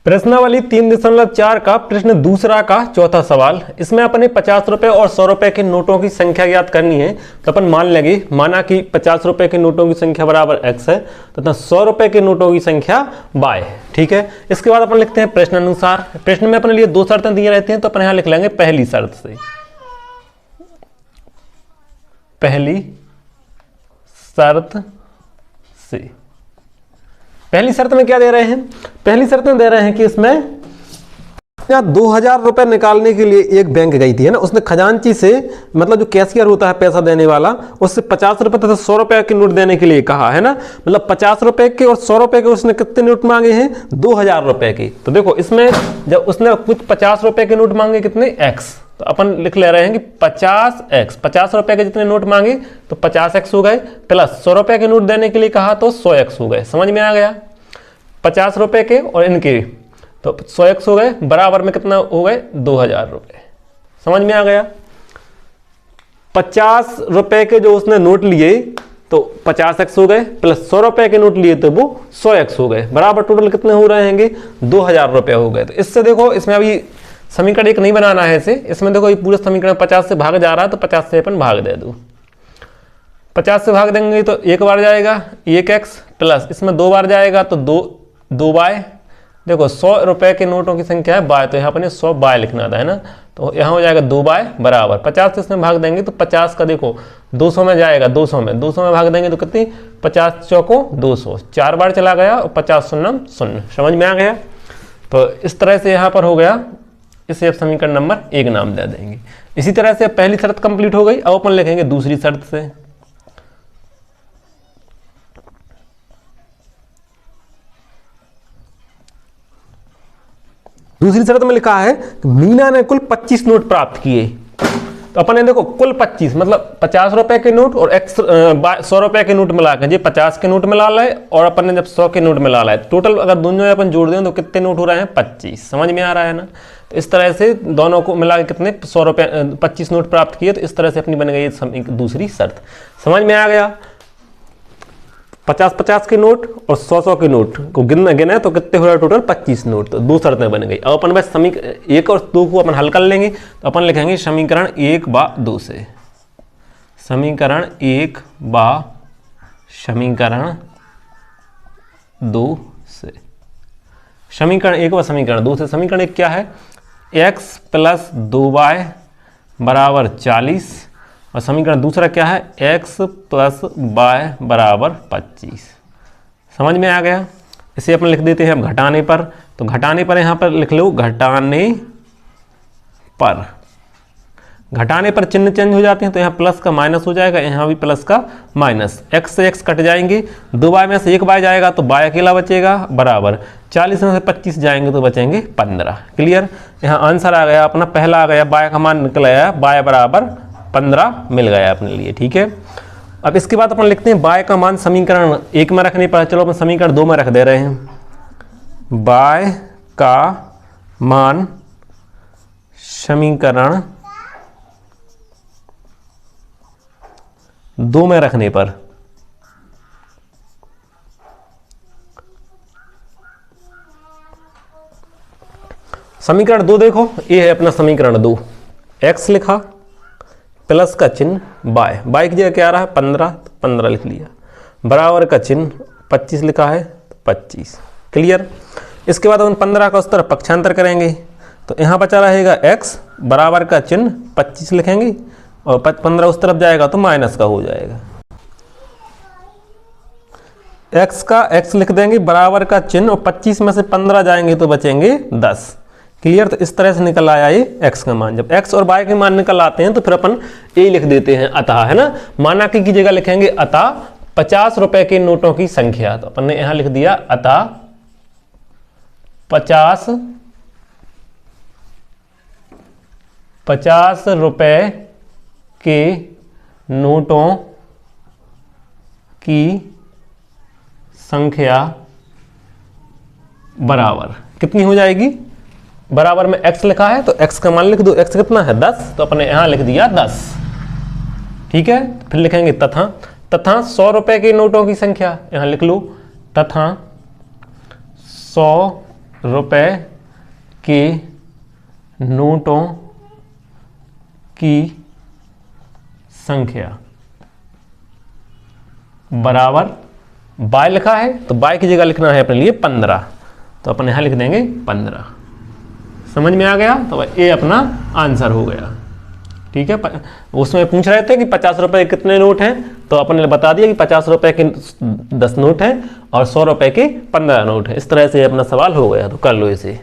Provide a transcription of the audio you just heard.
प्रश्नावली 3.4 का प्रश्न दूसरा का चौथा सवाल। इसमें अपने 50 रुपए और 100 रुपए के नोटों की संख्या ज्ञात करनी है। तो अपन मान लेंगे, माना कि 50 रुपए के नोटों की संख्या बराबर x है तथा 100 रुपए के नोटों की संख्या y है। ठीक है, इसके बाद अपन लिखते हैं प्रश्न अनुसार। प्रश्न में अपने लिए दो शर्तें दी रहती हैं, तो अपन यहां लिख लेंगे पहली शर्त से। पहली शर्त से पहली शर्त में क्या दे रहे हैं? पहली शर्त में दे रहे हैं कि इसमें 2000 रुपए निकालने के लिए एक बैंक गई थी, है ना। उसने खजांची से, मतलब जो कैशियर होता है पैसा देने वाला, उससे 50 रुपए तथा 100 रुपए के नोट देने के लिए कहा, है ना। मतलब 50 रुपए के और 100 रुपए के उसने कितने नोट मांगे हैं? 2000 रुपए के। तो देखो इसमें जब उसने कुछ 50 रुपए के नोट मांगे कितने? x, तो अपन लिख ले रहे हैं कि 50x। 50 रुपए के जितने नोट मांगे तो 50x हो गए, प्लस 100 रुपए के नोट देने के लिए कहा तो 100x हो गए। समझ में आ गया? 50 रुपए के और इनके तो 100x हो गए, बराबर में कितना हो गए? 2000 रुपए। समझ में आ गया? 50 रुपए के जो उसने नोट लिए तो 50x हो गए, प्लस 100 रुपए के नोट लिए तो वो 100x हो गए, बराबर टोटल कितने हो रहे हैं? 2000 रुपए हो गए। तो इससे देखो, इसमें अभी समीकरण एक नहीं बनाना है इसे। इसमें देखो ये पूरा समीकरण 50 से भाग जा रहा है, तो 50 से अपन भाग दे दो। 50 से भाग देंगे तो एक बार जाएगा 1x, प्लस इसमें 2 बार जाएगा तो 2 बाय। देखो 100 रुपए के नोटों की संख्या है बाय, तो यहाँ पर 100 बाय लिखना था, है ना। तो यहाँ हो जाएगा 2 बाय बराबर 50 से इसमें भाग देंगे तो 50 का देखो 200 में जाएगा, 200 में भाग देंगे तो कितनी? 50 चौको 200, 4 बार चला गया और 50 शून्य 0। समझ में आ गया? तो इस तरह से यहाँ पर हो गया। इसे अब समीकरण नंबर 1 नाम दे देंगे। इसी तरह से पहली शर्त कंप्लीट हो गई। अब अपन लिखेंगे दूसरी शर्त से। दूसरी शर्त में लिखा है मीना ने कुल 25 नोट प्राप्त किए। तो अपन ने देखो कुल 25 मतलब 50 रुपए के नोट और 100 रुपए के नोट मिला के 50 के नोट मिला लाए, और अपन ने जब 100 के नोट मिला लाए, टोटल अगर दोनों अपन जोड़ दें तो कितने नोट हो रहे हैं? 25। समझ में आ रहा है ना? तो इस तरह से दोनों को मिला के कितने 100 रुपए 25 नोट प्राप्त किए। तो इस तरह से अपनी बन गई दूसरी शर्त। समझ में आ गया? 50-50 के नोट और 100-100 के नोट को गिने तो कितने हो रहे? Total 25 note. तो दो शर्तें बन गई। अब अपन बस समीकरण 1 और 2 को अपन हल कर लेंगे। तो अपन लिखेंगे समीकरण 1 व 2 से। समीकरण 1 व समीकरण 2 से। समीकरण 1 व समीकरण 2 से। समीकरण 1 क्या है? x प्लस 2y बराबर 40, और समीकरण दूसरा क्या है? x प्लस y बराबर 25। समझ में आ गया? इसे अपन लिख देते हैं अब घटाने पर। तो घटाने पर यहाँ पर लिख लो घटाने पर। घटाने पर चिन्ह चेंज हो जाते हैं, तो यहाँ प्लस का माइनस हो जाएगा, यहाँ भी प्लस का माइनस। x से x कट जाएंगे, 2y में से 1y जाएगा तो y अकेला बचेगा, बराबर 40 में से 25 जाएंगे तो बचेंगे 15। क्लियर? यहाँ आंसर आ गया अपना, पहला आ गया, y का मान निकल आया, y बराबर 15 मिल गया अपने लिए। ठीक है, अब इसके बाद अपन लिखते हैं y का मान समीकरण 1 में रखने पर। चलो अपन समीकरण 2 में रख दे रहे हैं। y का मान समीकरण 2 में रखने पर समीकरण 2 देखो, ये है अपना समीकरण 2। x लिखा, प्लस का चिन्ह y की जगह क्या आ रहा है? 15, तो 15 लिख लिया, बराबर का चिन्ह 25 लिखा है, 25। क्लियर? इसके बाद अपन 15 का उस तरफ पक्षांतर करेंगे, तो यहाँ बचा रहेगा x, बराबर का चिन्ह 25 लिखेंगे, और 15 उस तरफ जाएगा तो माइनस का हो जाएगा। x का x लिख देंगे, बराबर का चिन्ह, और 25 में से 15 जाएंगे तो बचेंगे 10। क्लियर? तो इस तरह से निकल आया ये x का मान। जब x और y के मान निकल आते हैं तो फिर अपन a लिख देते हैं अतः, है ना। माना की जगह लिखेंगे अतः 50 रुपए के नोटों की संख्या। तो अपन ने यहां लिख दिया अतः 50 रुपए के नोटों की संख्या बराबर कितनी हो जाएगी? बराबर में x लिखा है तो x का मान लिख दो। x कितना है? 10, तो अपने यहां लिख दिया 10। ठीक है, फिर लिखेंगे तथा 100 रुपए के नोटों की संख्या। यहां लिख लो तथा 100 रुपए के नोटों की संख्या बराबर बाय लिखा है तो बाय की जगह लिखना है अपने लिए 15, तो अपन यहां लिख देंगे 15। समझ में आ गया? तो ये अपना आंसर हो गया। ठीक है, उसमें पूछ रहे थे कि 50 रुपए के कितने नोट हैं, तो अपन ने बता दिया कि 50 रुपए के 10 नोट हैं और 100 रुपए के 15 नोट हैं। इस तरह से अपना सवाल हो गया, तो कर लो इसे।